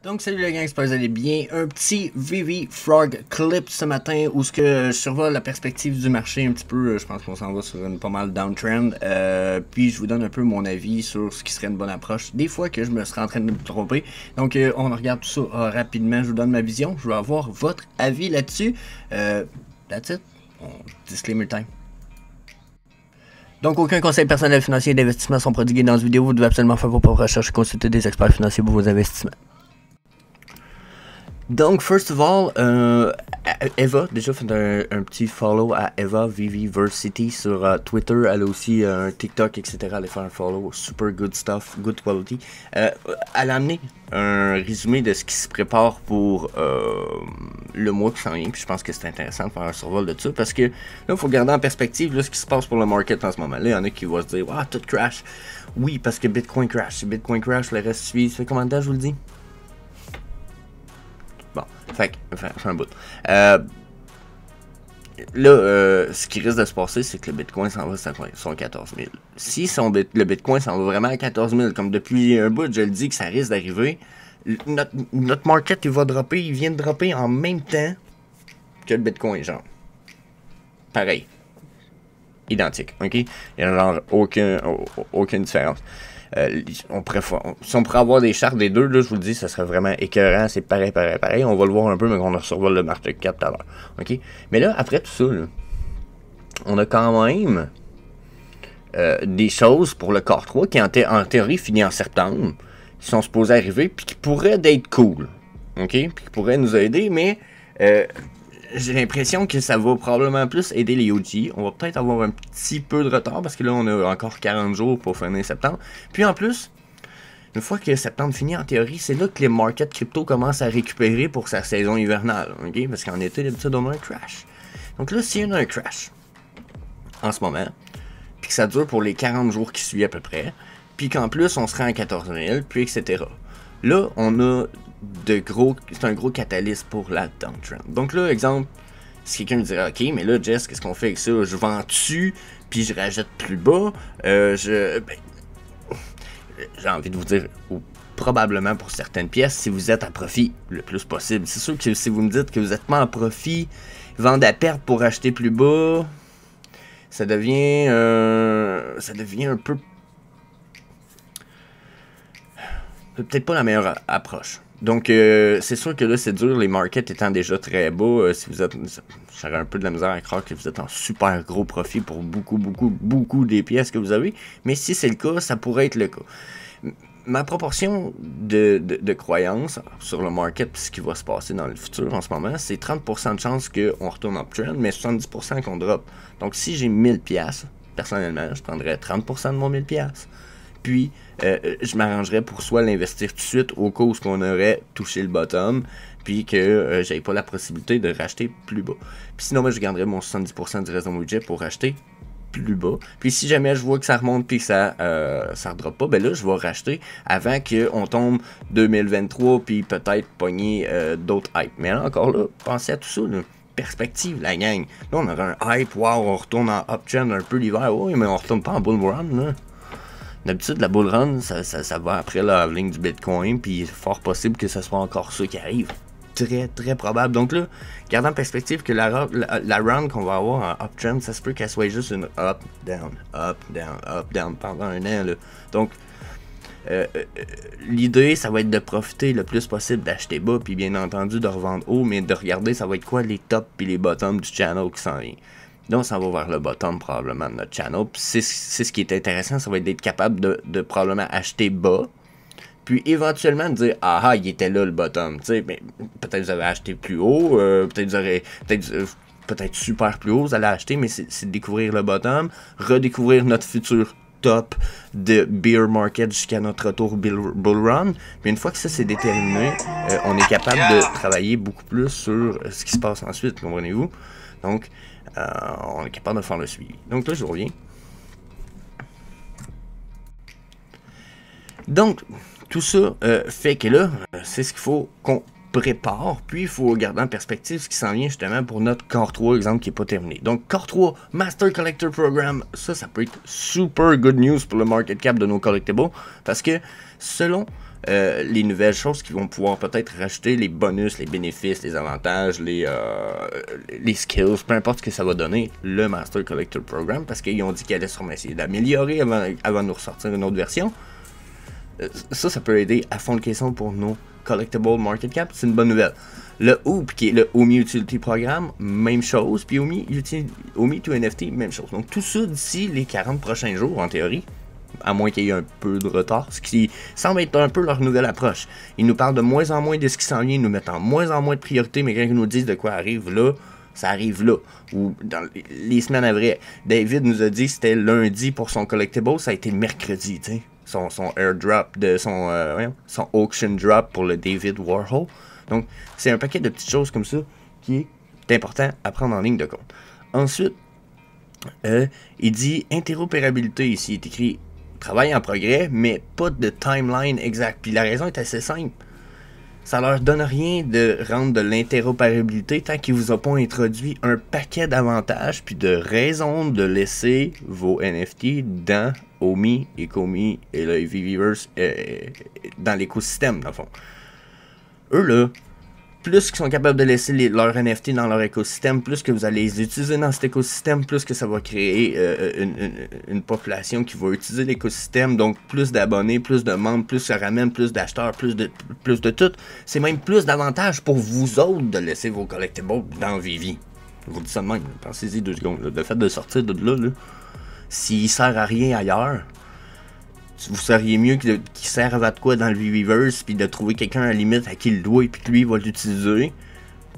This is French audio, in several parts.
Donc salut les gang, j'espère que vous allez bien. Un petit VV Frog clip ce matin où ce que je survole la perspective du marché un petit peu. Je pense qu'on s'en va sur une pas mal downtrend. Puis je vous donne un peu mon avis sur ce qui serait une bonne approche. Des fois que je me serais en train de me tromper. Donc on regarde tout ça rapidement. Je vous donne ma vision. Je veux avoir votre avis là-dessus. That's it. Disclaimer time. Donc, aucun conseil personnel financier d'investissement sont prodigués dans cette vidéo. Vous devez absolument faire vos propres recherches et consulter des experts financiers pour vos investissements. Donc, first of all, Eva, déjà fait un petit follow à Eva VVversity sur Twitter. Elle a aussi un TikTok, etc. Allez faire un follow. Super good stuff, good quality. Elle a amené un résumé de ce qui se prépare pour le mois qui s'en vient. Puis je pense que c'est intéressant de faire un survol de ça parce que là, il faut garder en perspective là, ce qui se passe pour le market en ce moment. Là, il y en a qui vont se dire, waouh, tout crash. Oui, parce que Bitcoin crash. Si Bitcoin crash, le reste suit. Ça fait combien de temps, je vous le dis? Bon, fait un bout. Là, ce qui risque de se passer, c'est que le Bitcoin s'en va à son 14 000. Si le Bitcoin s'en va vraiment à 14 000, comme depuis un bout, je le dis que ça risque d'arriver, notre market, il va dropper, il vient de dropper en même temps que le Bitcoin, genre. Pareil. Identique, ok? Il n'y a genre aucune différence. Si on pourrait avoir des chartes des deux, là, je vous le dis, ça serait vraiment écœurant. C'est pareil. On va le voir un peu, mais on survole le market cap tout à l'heure. OK? Mais là, après tout ça, là, on a quand même des choses pour le Core 3 qui, en théorie, finit en septembre, qui sont supposés arriver, puis qui pourraient être cool. OK? Puis qui pourraient nous aider, mais j'ai l'impression que ça va probablement plus aider les OG. On va peut-être avoir un petit peu de retard parce que là, on a encore 40 jours pour finir septembre. Puis en plus, une fois que septembre finit, en théorie, c'est là que les markets crypto commencent à récupérer pour sa saison hivernale. Okay? Parce qu'en été, d'habitude, on a un crash. Donc là, s'il y a un crash en ce moment, puis que ça dure pour les 40 jours qui suivent à peu près, puis qu'en plus, on se rend à 14 000, puis etc. Là, on a c'est un gros catalyse pour la downtrend. Donc là, exemple, si quelqu'un me dirait, ok, mais là, Jess, qu'est-ce qu'on fait avec ça? Je vends dessus, puis je rajoute plus bas. J'ai envie de vous dire, probablement pour certaines pièces, si vous êtes à profit le plus possible. C'est sûr que si vous me dites que vous êtes pas en profit, vendre à perte pour acheter plus bas, ça devient un peu peut-être pas la meilleure approche. Donc, c'est sûr que là, c'est dur, les markets étant déjà très bas. Si vous êtes, j'aurais un peu de la misère à croire que vous êtes en super gros profit pour beaucoup des pièces que vous avez. Mais si c'est le cas, ça pourrait être le cas. Ma proportion de croyance sur le market et ce qui va se passer dans le futur en ce moment, c'est 30% de chance qu'on retourne uptrend, mais 70% qu'on drop. Donc, si j'ai 1000$, personnellement, je prendrais 30% de mon 1000$. Puis, je m'arrangerais pour soit l'investir tout de suite au cas où on aurait touché le bottom, puis que j'avais pas la possibilité de racheter plus bas. Puis sinon, je garderais mon 70% du reste de mon budget pour racheter plus bas. Puis si jamais je vois que ça remonte puis que ça redroppe pas, ben là, je vais racheter avant qu'on tombe 2023 puis peut-être pogner d'autres hype. Mais là, encore là, pensez à tout ça, là. Perspective, la gang. Là, on aura un hype, wow, on retourne en uptrend un peu l'hiver, oui, mais on retourne pas en bull run, là. D'habitude, la bull run, ça va après la ligne du Bitcoin, puis c'est fort possible que ce soit encore ça qui arrive. Très probable. Donc là, gardant en perspective que la run qu'on va avoir en uptrend, ça se peut qu'elle soit juste une up, down pendant un an. Là. Donc, l'idée, ça va être de profiter le plus possible d'acheter bas, puis bien entendu de revendre haut, mais de regarder ça va être quoi les tops puis les bottoms du channel qui s'en vient. Donc, ça va vers le bottom probablement de notre channel. Puis c'est ce qui est intéressant, ça va être d'être capable de probablement acheter bas. Puis éventuellement de dire, ah, il était là le bottom. Tu sais, mais peut-être vous avez acheté plus haut, peut-être vous aurez, peut-être super plus haut, vous allez acheter, mais c'est de découvrir le bottom, redécouvrir notre futur top de bear market jusqu'à notre retour bull run. Puis une fois que ça c'est déterminé, on est capable de travailler beaucoup plus sur ce qui se passe ensuite, comprenez-vous? Donc, on est capable de faire le suivi. Donc là, je reviens. Donc, tout ça fait que là, c'est ce qu'il faut qu'on prépare. Puis, il faut garder en perspective ce qui s'en vient justement pour notre Core 3, exemple, qui n'est pas terminé. Donc, Core 3, Master Collector Program, ça peut être super good news pour le market cap de nos collectibles. Parce que, selon les nouvelles choses qui vont pouvoir peut-être rajouter les bonus, les bénéfices, les avantages, les skills, peu importe ce que ça va donner, le Master Collector Program, parce qu'ils ont dit qu'ils allaient sûrement essayer d'améliorer avant de nous ressortir une autre version. Ça peut aider à fond le caisson pour nos Collectible Market Cap, c'est une bonne nouvelle. Le OOP, qui est le OMI Utility Program, même chose, puis OMI to NFT, même chose. Donc tout ça d'ici les 40 prochains jours, en théorie, à moins qu'il y ait un peu de retard, ce qui semble être un peu leur nouvelle approche. Ils nous parlent de moins en moins de ce qui s'en vient, ils nous mettent en moins de priorité, mais quand ils nous disent de quoi arrive là, ça arrive là. Ou dans les semaines après, David nous a dit que c'était lundi pour son collectible, ça a été mercredi, tu sais. Son airdrop, son auction drop pour le David Warhol. Donc, c'est un paquet de petites choses comme ça qui est important à prendre en ligne de compte. Ensuite, il dit interopérabilité ici. Il est écrit travail en progrès, mais pas de timeline exact. Puis la raison est assez simple. Ça leur donne rien de rendre de l'interopérabilité tant qu'ils vous ont pas introduit un paquet d'avantages puis de raisons de laisser vos NFT dans OMI, Ecomi et le Viviverse dans l'écosystème, dans le fond. Eux, là, plus qu'ils sont capables de laisser leurs NFT dans leur écosystème, plus que vous allez les utiliser dans cet écosystème, plus que ça va créer une population qui va utiliser l'écosystème, donc plus d'abonnés, plus de membres, plus ça ramène plus d'acheteurs, plus de tout. C'est même plus d'avantages pour vous autres de laisser vos collectibles dans Vivi. Je vous dis ça de même, pensez-y 2 secondes. Là. Le fait de sortir de là, s'il sert à rien ailleurs, vous seriez mieux qu'il serve à de quoi dans le Viviverse, puis de trouver quelqu'un à la limite à qui il doit, et puis que lui va l'utiliser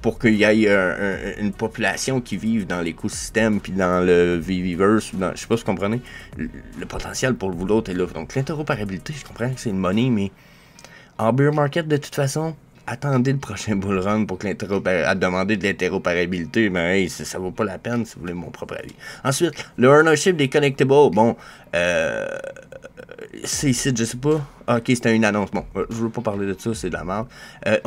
pour qu'il y ait une population qui vive dans l'écosystème, puis dans le Viviverse, je sais pas si vous comprenez, le potentiel pour vous l'autre est là. Donc l'interopérabilité, je comprends que c'est une money, mais en bear market, de toute façon, attendez le prochain bull run pour que à demander de l'interopérabilité, mais hey, ça vaut pas la peine si vous voulez mon propre avis. Ensuite, le ownership des collectibles, bon, c'est ici, je sais pas. Ah, ok, c'était une annonce. Bon, je veux pas parler de ça, c'est de la merde.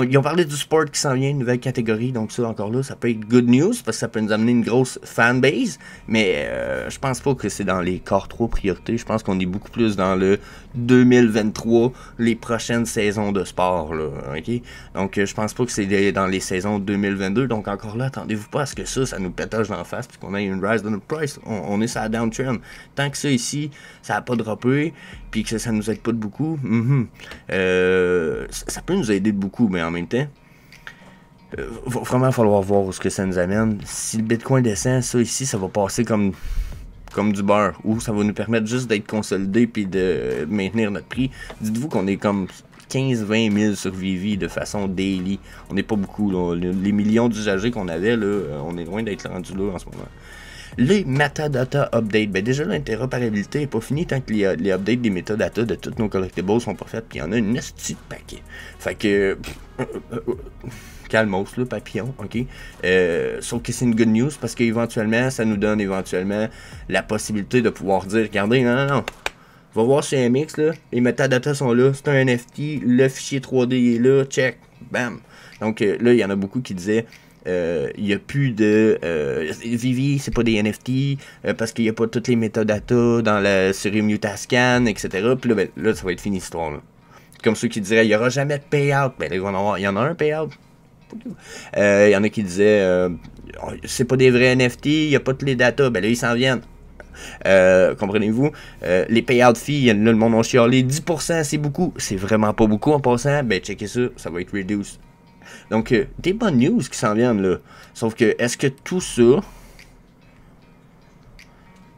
Ils ont parlé du sport qui s'en vient, une nouvelle catégorie, donc ça, encore là, ça peut être good news, parce que ça peut nous amener une grosse fanbase, mais je pense pas que c'est dans les corps 3 priorités. Je pense qu'on est beaucoup plus dans le 2023, les prochaines saisons de sport, là, ok? Donc, je pense pas que c'est dans les saisons 2022, donc encore là, attendez-vous pas à ce que ça nous pétage dans la face, puis qu'on ait une rise de notre price. On est sur la downtrend. Tant que ça ici, ça a pas droppé, puis que ça nous aide pas de beaucoup, ça peut nous aider de beaucoup, mais en même temps, va vraiment falloir voir où ce que ça nous amène. Si le Bitcoin descend, ça ici, ça va passer comme du beurre, ou ça va nous permettre juste d'être consolidé puis de maintenir notre prix. Dites-vous qu'on est comme 15-20 000 sur Vivi de façon daily. On n'est pas beaucoup, là. Les millions d'usagers qu'on avait, là, on est loin d'être rendu là en ce moment. Les metadata updates, ben déjà l'interopérabilité n'est pas finie tant que les updates des metadata de tous nos collectibles sont pas faits, puis il y en a une petite paquet. Fait que calmos, là, papillon, ok. Sauf que c'est une good news parce qu'éventuellement, ça nous donne la possibilité de pouvoir dire, regardez, non. Va voir chez MX, là, les metadata sont là, c'est un NFT, le fichier 3D est là, check, bam. Donc là, il y en a beaucoup qui disaient, il n'y a plus de Vivi, c'est pas des NFT parce qu'il n'y a pas toutes les metadata dans la série Mutascan, etc. Puis là, ben, là, ça va être fini cette histoire-là. Comme ceux qui diraient il n'y aura jamais de payout. Ben là, il y en a un payout. Il y en a qui disaient c'est pas des vrais NFT, il n'y a pas toutes les datas. Ben là, ils s'en viennent. Comprenez-vous? Les payout fees, là, le monde en chialé. 10%, c'est beaucoup. C'est vraiment pas beaucoup en passant. Ben, checkez ça, ça va être reduced. Donc, des bonnes news qui s'en viennent là. Sauf que, est-ce que tout ça,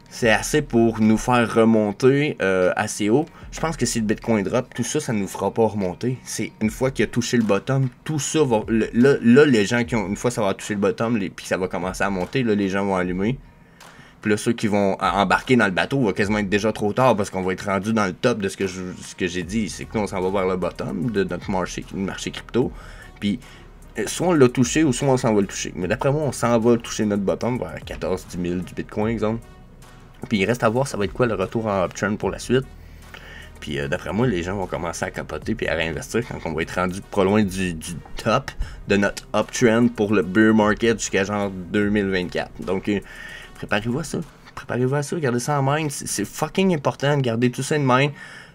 c'est assez pour nous faire remonter assez haut? Je pense que si le Bitcoin drop, tout ça, ça ne nous fera pas remonter. C'est une fois qu'il a touché le bottom, tout ça va... Là, les gens qui ont... Une fois ça va toucher le bottom, puis ça va commencer à monter, là, les gens vont allumer. Puis là, ceux qui vont embarquer dans le bateau va quasiment être déjà trop tard parce qu'on va être rendu dans le top de ce que j'ai dit. C'est que nous, on s'en va vers le bottom de notre marché crypto. Puis, soit on l'a touché ou soit on s'en va le toucher. Mais d'après moi, on s'en va toucher notre bottom vers 14-10 000 du Bitcoin, exemple. Puis il reste à voir ça va être quoi le retour en uptrend pour la suite. Puis d'après moi, les gens vont commencer à capoter puis à réinvestir quand on va être rendu pas loin du top de notre uptrend pour le bear market jusqu'à genre 2024. Donc, préparez-vous à ça. Gardez ça en mind. C'est fucking important de garder tout ça en mind.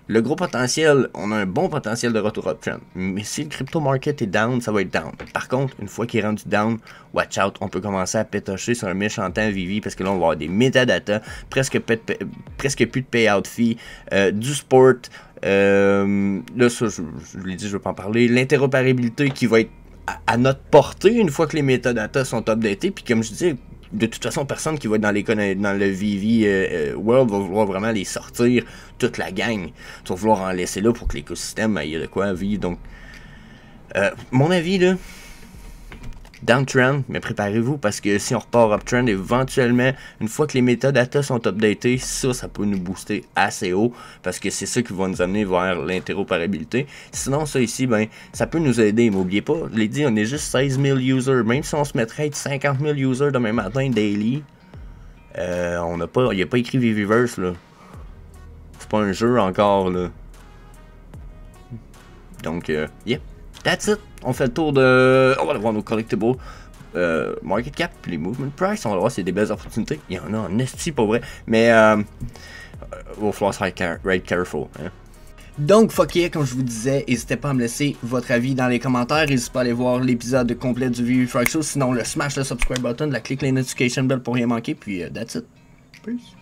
le gros potentiel, on a un bon potentiel de retour uptrend. Mais si le crypto market est down, ça va être down. Par contre, une fois qu'il est rendu down, watch out, on peut commencer à pétocher sur un méchant temps Vivi parce que là, on va avoir des métadatas, presque plus de payout fee, du sport. Là, ça, je l'ai dit, je ne vais pas en parler. L'interopérabilité qui va être à notre portée une fois que les métadatas sont updatés. Puis comme je dis, de toute façon, personne qui va être dans le VV World va vouloir vraiment les sortir, toute la gang. Tu vas vouloir en laisser là pour que l'écosystème ait de quoi vivre. Donc, mon avis, là, downtrend, mais préparez-vous parce que si on repart uptrend, éventuellement, une fois que les métadatas sont updatés, ça peut nous booster assez haut parce que c'est ça qui va nous amener vers l'interopérabilité. Sinon, ça ici, ben, ça peut nous aider. N'oubliez pas, je l'ai dit, on est juste 16 000 users. Même si on se mettrait à être 50 000 users demain matin daily, il n'y a pas écrit Viviverse, là. C'est pas un jeu encore, là. Donc, yeah. That's it. On fait le tour de... On va aller voir nos collectibles. Market cap, les movement price. On va voir si c'est des belles opportunités. Il y en a en esti, pas vrai. Mais, il va falloir se ride careful. Hein. Donc, fuck yeah, comme je vous disais, n'hésitez pas à me laisser votre avis dans les commentaires. N'hésitez pas à aller voir l'épisode complet du Vivi Frog Show. Sinon, smash le subscribe button, click la notification bell pour rien manquer. Puis, that's it. Peace.